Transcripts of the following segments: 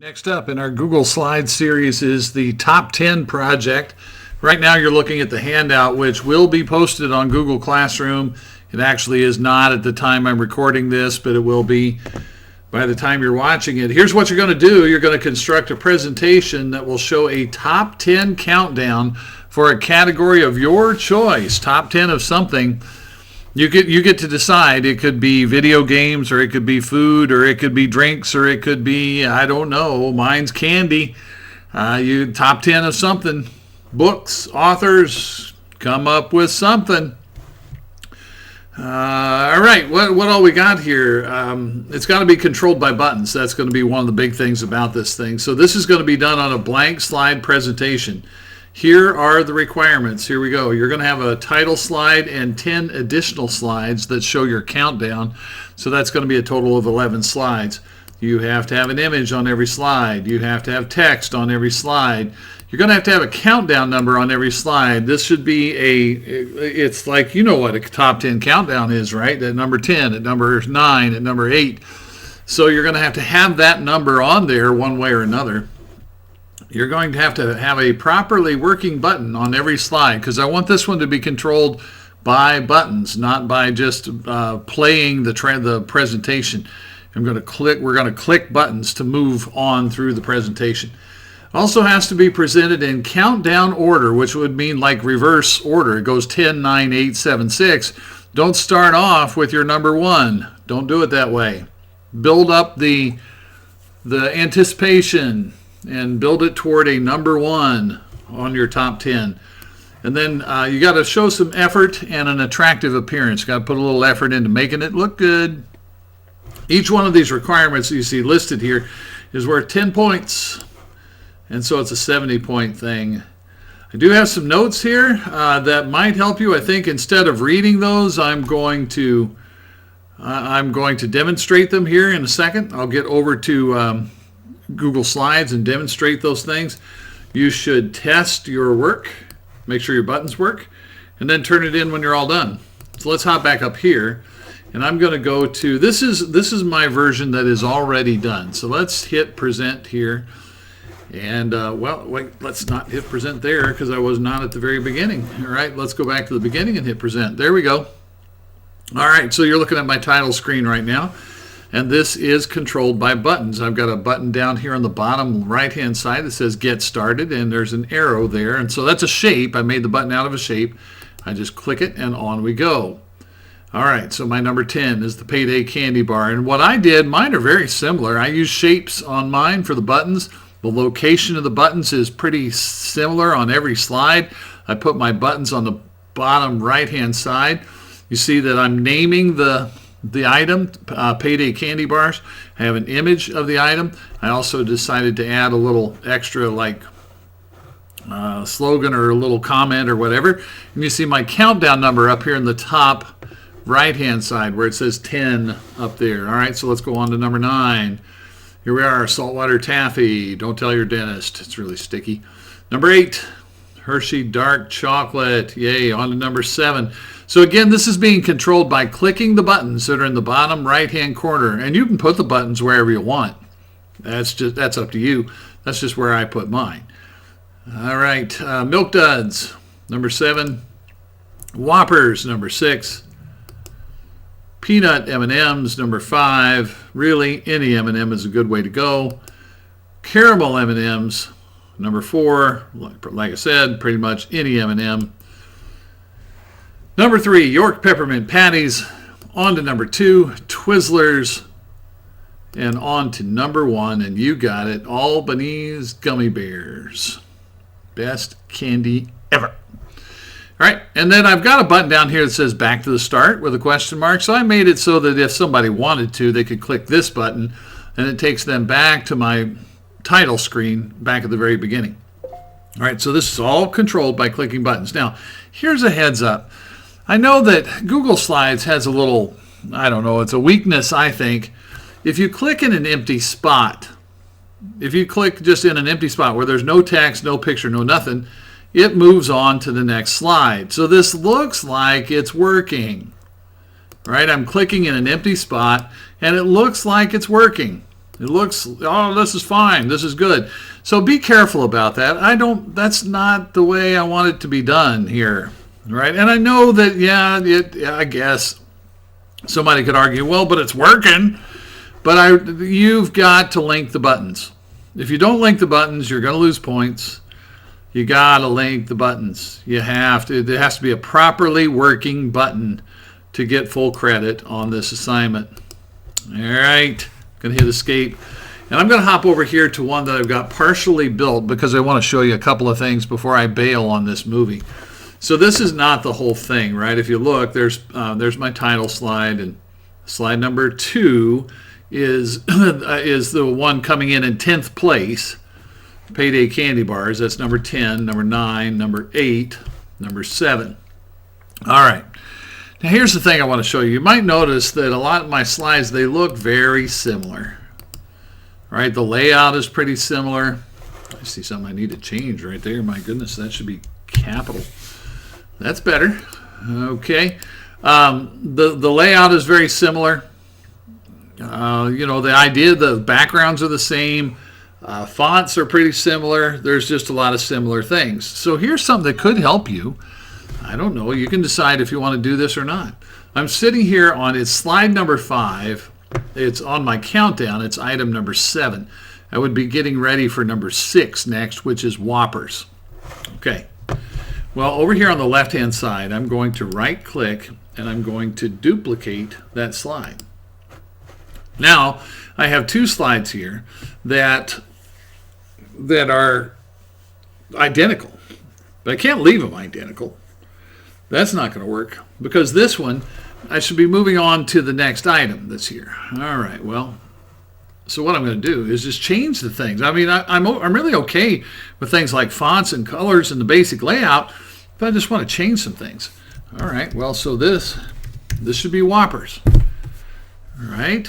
Next up in our Google Slides series is the Top 10 project. Right now you're looking at the handout, which will be posted on Google Classroom. It actually is not at the time I'm recording this, but it will be by the time you're watching it. Here's what you're going to do. You're going to construct a presentation that will show a top 10 countdown for a category of your choice, top 10 of something. You get to decide. It could be video games, or it could be food, or it could be drinks, or it could be, I don't know, mine's candy. You top 10 of something. Books, authors, come up with something. All right, what all we got here? It's got to be controlled by buttons. That's going to be one of the big things about this thing. So this is going to be done on a blank slide presentation. Here are the requirements. Here we go. You're going to have a title slide and 10 additional slides that show your countdown. So that's going to be a total of 11 slides. You have to have an image on every slide. You have to have text on every slide. You're going to have a countdown number on every slide. This should be it's like, you know what a top 10 countdown is, right? At number 10, at number 9, at number 8. So you're going to have that number on there one way or another. You're going to have a properly working button on every slide, because I want this one to be controlled by buttons, not by just playing the presentation. We're going to click buttons to move on through the presentation. Also has to be presented in countdown order, which would mean like reverse order. It goes 10, 9, 8, 7, 6. Don't start off with your number 1. Don't do it that way. Build up the anticipation and build it toward a number 1 on your top 10. And then you got to show some effort and an attractive appearance. You got to put a little effort into making it look good. Each one of these requirements that you see listed here is worth 10 points. And so it's a 70-point thing. I do have some notes here that might help you. I think instead of reading those, I'm going to demonstrate them here in a second. I'll get over to Google Slides and demonstrate those things. You should test your work, make sure your buttons work, and then turn it in when you're all done. So let's hop back up here, and I'm going to go to, this is my version that is already done. So let's hit present here. And well, wait, let's not hit present there because I was not at the very beginning. All right, let's go back to the beginning and hit present. There we go. All right, so you're looking at my title screen right now, and this is controlled by buttons. I've got a button down here on the bottom right-hand side that says Get Started, and there's an arrow there, and so that's a shape. I made the button out of a shape. I just click it, and on we go. All right, so my number 10 is the Payday Candy Bar, and what I did, mine are very similar. I use shapes on mine for the buttons. The location of the buttons is pretty similar on every slide. I put my buttons on the bottom right-hand side. You see that I'm naming the item, Payday Candy Bars. I have an image of the item. I also decided to add a little extra like slogan or a little comment or whatever. And you see my countdown number up here in the top right-hand side where it says 10 up there. All right, so let's go on to number 9. Here we are, saltwater taffy. Don't tell your dentist. It's really sticky. Number 8, Hershey dark chocolate. Yay, on to number 7. So again, this is being controlled by clicking the buttons that are in the bottom right-hand corner. And you can put the buttons wherever you want. That's up to you. That's just where I put mine. All right, Milk Duds, number 7. Whoppers, number 6. Peanut M&Ms, number 5. Really, any M&M is a good way to go. Caramel M&Ms, number 4. Like I said, pretty much any M&M. Number 3, York Peppermint Patties. On to number 2, Twizzlers. And on to number 1, and you got it, Albanese Gummy Bears. Best candy ever. All right, and then I've got a button down here that says back to the start with a question mark. So I made it so that if somebody wanted to, they could click this button, and it takes them back to my title screen back at the very beginning. All right, so this is all controlled by clicking buttons. Now, here's a heads up. I know that Google Slides has a little, I don't know, it's a weakness, I think. If you click in an empty spot, if you click just in an empty spot where there's no text, no picture, no nothing, it moves on to the next slide. So this looks like it's working. Right? I'm clicking in an empty spot, and it looks like it's working. It looks, oh, this is fine. This is good. So be careful about that. That's not the way I want it to be done here, right? And I know that, yeah, I guess somebody could argue, well, but it's working. But you've got to link the buttons. If you don't link the buttons, you're going to lose points. You got to link the buttons. You have to. There has to be a properly working button to get full credit on this assignment. All right. Going to hit escape. And I'm going to hop over here to one that I've got partially built because I want to show you a couple of things before I bail on this movie. So this is not the whole thing, right? If you look, there's my title slide, and slide number 2 is the one coming in 10th place. Payday candy bars. That's number 10, number 9, number 8, number 7. All right. Now here's the thing I want to show you. You might notice that a lot of my slides, they look very similar. Right? The layout is pretty similar. I see something I need to change right there. My goodness, that should be capital. That's better. Okay. The layout is very similar. The idea, the backgrounds are the same. Fonts are pretty similar. There's just a lot of similar things. So here's something that could help you. I don't know. You can decide if you want to do this or not. I'm sitting here on, it's slide number 5. It's on my countdown. It's item number 7. I would be getting ready for number 6 next, which is Whoppers. Okay. Well, over here on the left-hand side, I'm going to right-click, and I'm going to duplicate that slide. Now, I have 2 slides here that are identical, but I can't leave them identical. That's not going to work because this one, I should be moving on to the next item that's here. All right, well, so what I'm going to do is just change the things. I mean, I'm really okay with things like fonts and colors and the basic layout, but I just want to change some things. All right, well, so this should be Whoppers. All right.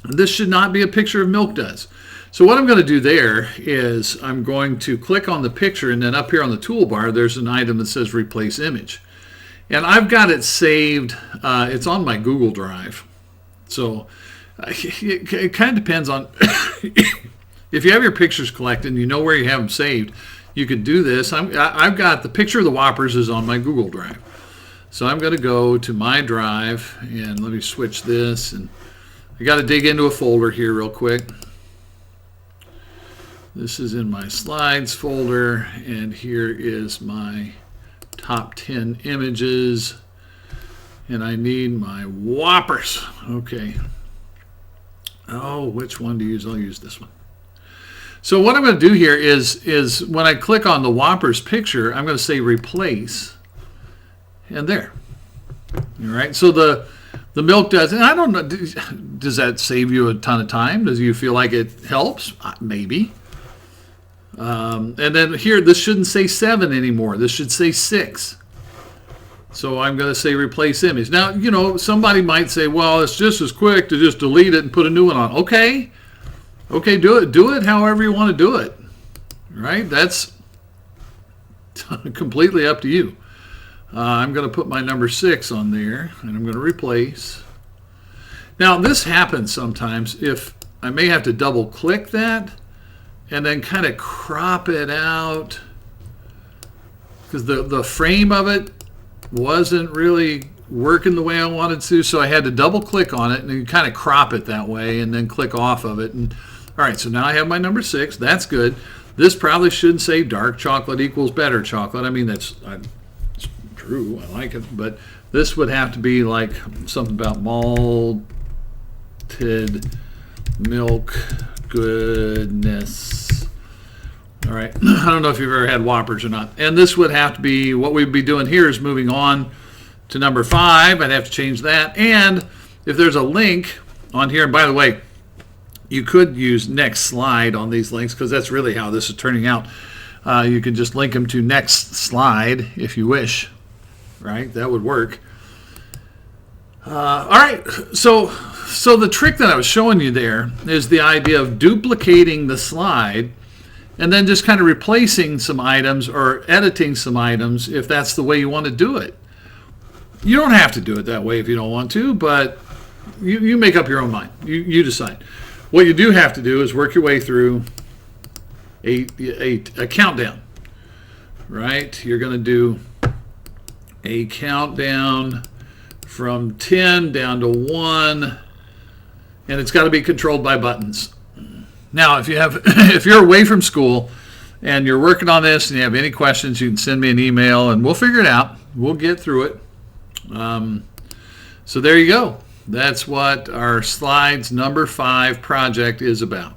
This should not be a picture of Milk Duds. So what I'm going to do there is I'm going to click on the picture, and then up here on the toolbar there's an item that says Replace Image. And I've got it saved. It's on my Google Drive. So it kind of depends on if you have your pictures collected and you know where you have them saved, you could do this. I've got the picture of the Whoppers is on my Google Drive. So I'm going to go to my drive, and let me switch this, and I got to dig into a folder here real quick. This is in my slides folder, and here is my top 10 images, and I need my Whoppers. Okay. Oh, which one to use? I'll use this one. So what I'm going to do here is when I click on the Whoppers picture, I'm going to say Replace, and there. All right. So the Milk Duds, and I don't know, does that save you a ton of time? Does you feel like it helps? Maybe. And then here, this shouldn't say 7 anymore. This should say 6. So I'm going to say Replace Image. Now, somebody might say, well, it's just as quick to just delete it and put a new one on. Okay. Okay, do it. Do it however you want to do it. Right? That's completely up to you. I'm going to put my number 6 on there, and I'm going to replace. Now, this happens sometimes if I may have to double click that and then kind of crop it out because the frame of it wasn't really working the way I wanted to, so I had to double click on it and then kind of crop it that way and then click off of it. And all right, so now I have my number 6. That's good. This probably shouldn't say dark chocolate equals better chocolate. I mean, that's true. I like it, but this would have to be like something about malted milk goodness. All right. I don't know if you've ever had Whoppers or not. And this would have to be, what we'd be doing here is moving on to number 5. I'd have to change that. And if there's a link on here, and by the way, you could use next slide on these links because that's really how this is turning out. You can just link them to next slide if you wish. Right? That would work. All right. So the trick that I was showing you there is the idea of duplicating the slide and then just kind of replacing some items or editing some items if that's the way you want to do it. You don't have to do it that way if you don't want to, but you make up your own mind. You decide. What you do have to do is work your way through a countdown, right? You're going to do a countdown from 10 down to 1, and it's got to be controlled by buttons. Now, if you're away from school and you're working on this and you have any questions, you can send me an email and we'll figure it out. We'll get through it. So there you go. That's what our slides number 5 project is about.